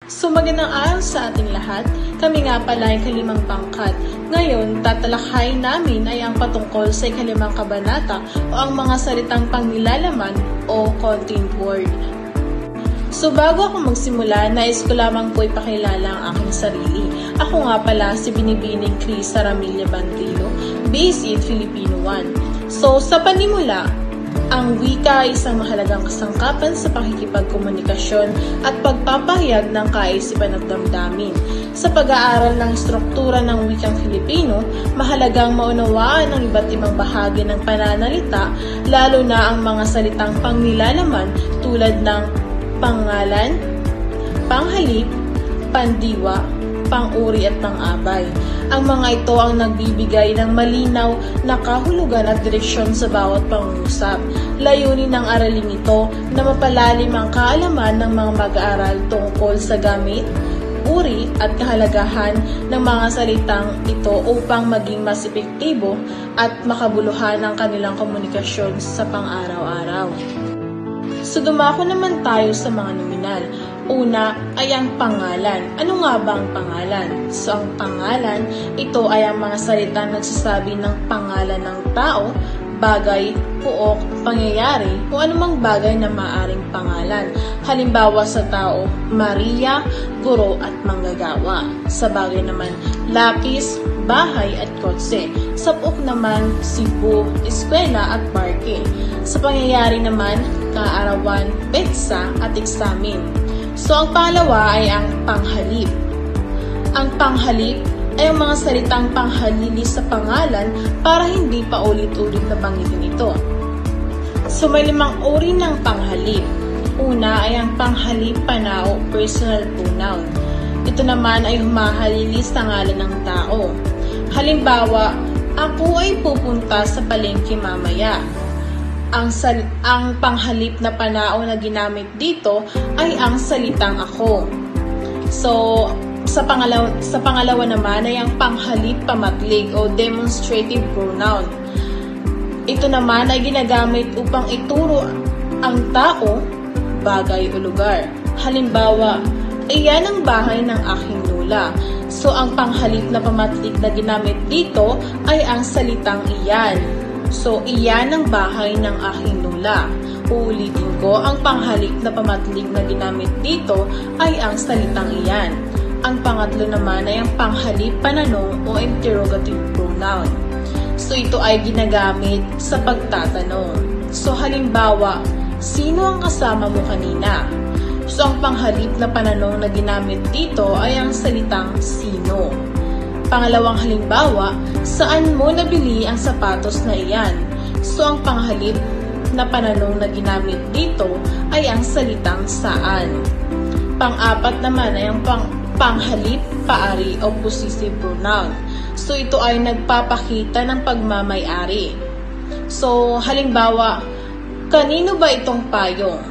So magandang araw sa ating lahat. Kami nga pala ay kalimang pangkat. Ngayon, tatalakay namin ay ang patungkol sa ikalimang kabanata o ang mga salitang panglalaman o content word. So bago ako magsimula, nais ko lamang po ipakilala ang aking sarili. Ako nga pala si Binibining Cris Ramilla Bandrillo, BSc Filipino 1. So sa panimula, ang wika ay isang mahalagang kasangkapan sa pakikipagkomunikasyon at pagpapahayag ng kaisipan at damdamin. Sa pag-aaral ng struktura ng wikang Filipino, mahalagang maunawaan ang iba't ibang bahagi ng pananalita, lalo na ang mga salitang pangnilalaman tulad ng pangalan, panghalip, pandiwa, pang-uri at pang-abay. Ang mga ito ang nagbibigay ng malinaw na kahulugan at direksyon sa bawat pangungusap. Layunin ng araling ito na mapalalim ang kaalaman ng mga mag-aaral tungkol sa gamit, uri at kahalagahan ng mga salitang ito upang maging mas epektibo at makabuluhan ang kanilang komunikasyon sa pang-araw-araw. So dumako naman tayo sa mga nominal. Una ay ang pangalan. Ano nga ba ang pangalan? So ang pangalan, ito ay ang mga salitang nagsasabi ng pangalan ng tao, bagay, puok, pangyayari, o anumang bagay na maaaring pangalan. Halimbawa sa tao, Maria, guro at manggagawa. Sa bagay naman, lapis, bahay at kotse. Sa puok naman, Cebu, eskwela at parke. Sa pangyayari naman, kaarawan, petsa at eksamen. So, ang pangalawa ay ang panghalip. Ang panghalip ay ang mga salitang panghalili sa pangalan para hindi pa ulit-ulit na banggitin ito. So, may 5 uri ng panghalip. Una ay ang panghalip panao, personal pronoun. Ito naman ay humahalili sa ngalan ng tao. Halimbawa, ako ay pupunta sa palengke mamaya. Ang panghalip na panao na ginamit dito ay ang salitang ako. So, sa pangalawa naman ay ang panghalip pamatlig o demonstrative pronoun. Ito naman ay ginagamit upang ituro ang tao, bagay o lugar. Halimbawa, iyan ang bahay ng aking lola. So, ang panghalip na pamatlig na ginamit dito ay ang salitang iyan. So, iyan ang bahay ng aking lola. Uulitin ko, ang panghalip na pamatlig na ginamit dito ay ang salitang iyan. Ang pangatlo naman ay ang panghalip pananong o interrogative pronoun. So, ito ay ginagamit sa pagtatanong. So, halimbawa, sino ang kasama mo kanina? So, ang panghalip na pananong na ginamit dito ay ang salitang sino. Pangalawang halimbawa, saan mo nabili ang sapatos na iyan? So, ang panghalip na pananong na ginamit dito ay ang salitang saan. Pang-apat naman ay ang panghalip paari o possessive pronoun. So, ito ay nagpapakita ng pagmamay-ari. So, halimbawa, kanino ba itong payong?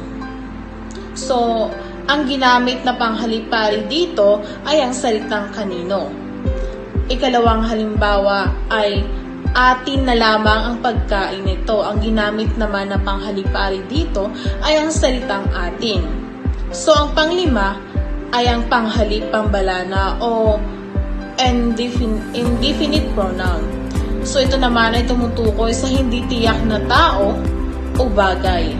So, ang ginamit na panghalip paari dito ay ang salitang kanino. Ikalawang halimbawa ay atin na lamang ang pagkain nito. Ang ginamit naman na panghalip-ari dito ay ang salitang atin. So, ang panglima ay ang panghalip pambalana o indefinite pronoun. So, ito naman ay tumutukoy sa hindi tiyak na tao o bagay.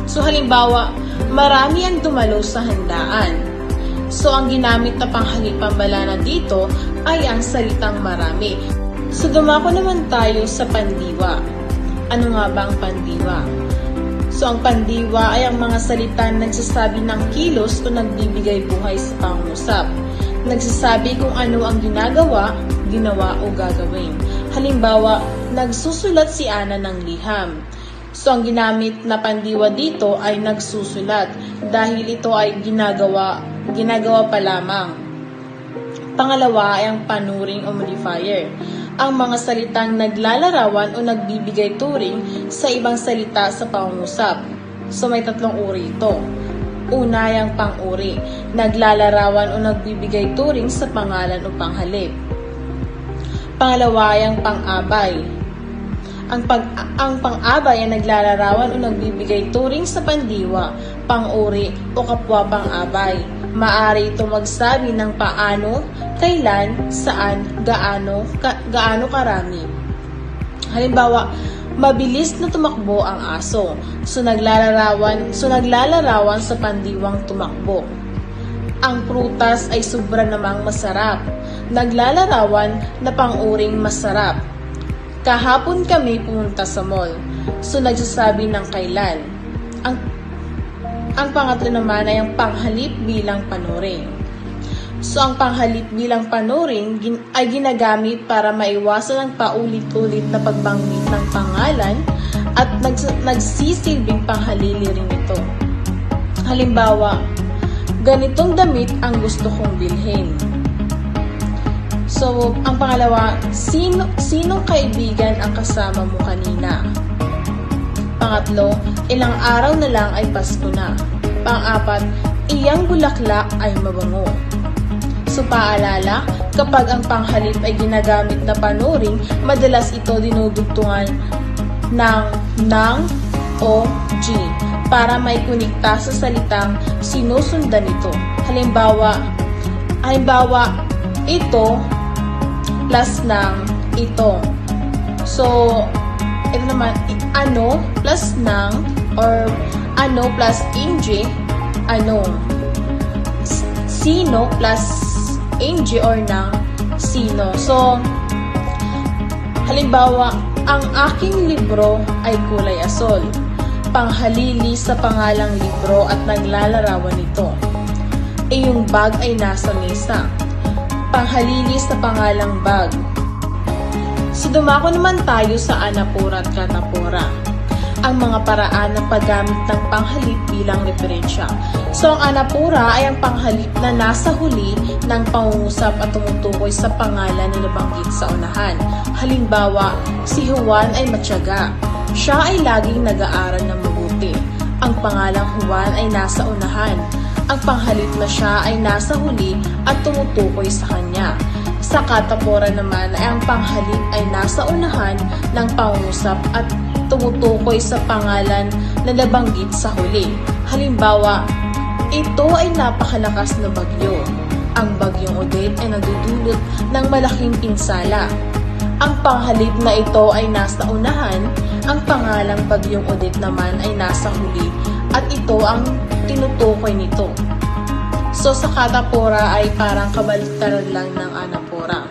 So, halimbawa, marami ang dumalo sa handaan. So, ang ginamit na panghalip pambalana dito ay ang salitang marami. So, dumako naman tayo sa pandiwa. Ano nga ba ang pandiwa? So, ang pandiwa ay ang mga salitang nagsasabi ng kilos o nagbibigay buhay sa pangungusap. Nagsasabi kung ano ang ginagawa, ginawa o gagawin. Halimbawa, nagsusulat si Ana ng liham. So, ang ginamit na pandiwa dito ay nagsusulat dahil ito ay ginagawa pa lamang. Pangalawa ay ang panuring o modifier. Ang mga salitang naglalarawan o nagbibigay turing sa ibang salita sa pangungusap. So, may 3 uri ito. Una ay ang pang-uri, naglalarawan o nagbibigay turing sa pangalan o panghalip. Pangalawa ay ang pang-abay. Ang pang-abay ay naglalarawan o nagbibigay turing sa pandiwa, pang-uri o kapwa pang-abay. Maaari ito magsabi ng paano, kailan, saan, gaano karami. Halimbawa, mabilis na tumakbo ang aso, so naglalarawan sa pandiwang tumakbo. Ang prutas ay sobra namang masarap, naglalarawan na pang-uring masarap. Kahapon kami pumunta sa mall, so nagsasabi ng kailan. Ang pangatlo naman ay ang panghalip bilang panuring. So, ang panghalip bilang panuring ay ginagamit para maiwasan ang paulit-ulit na pagbanggit ng pangalan at nagsisilbing panghalili rin ito. Halimbawa, ganitong damit ang gusto kong bilhin. So, ang pangalawa, sinong kaibigan ang kasama mo kanina? Pangatlo, ilang araw na lang ay Pasko na. Pang-apat, iyang bulaklak ay mabango. So paalala, kapag ang panghalip ay ginagamit na panuring, madalas ito dinudugtungan ng o G para may kunikta sa salitang sinusundan nito. Halimbawa, ito plus ng ito. So, ito naman, ano plus ng or ano plus inj, ano. Sino plus inj or ng sino. So, halimbawa, ang aking libro ay kulay asol. Panghalili sa pangalang libro at naglalarawan nito. Iyong bag ay nasa mesa. Panghalili sa pangalang bag. So, dumako naman tayo sa anapura at katapura, ang mga paraan ng paggamit ng panghalip bilang referensya. So, ang anapura ay ang panghalip na nasa huli ng pangungusap at tumutukoy sa pangalan na nabanggit sa unahan. Halimbawa, si Juan ay matyaga. Siya ay laging nag-aaral ng mabuti. Ang pangalang Juan ay nasa unahan. Ang panghalip na siya ay nasa huli at tumutukoy sa kanya. Sa katapora naman ay ang panghalip ay nasa unahan ng pangungusap at tumutukoy sa pangalan na nabanggit sa huli. Halimbawa, ito ay napakalakas na bagyo. Ang bagyong Odette ay nagdudulot ng malaking pinsala. Ang panghalip na ito ay nasa unahan, ang pangalang bagyong Odette naman ay nasa huli at ito ang tinutukoy nito. So, sa katapora ay parang kabaliktaran lang ng anapora.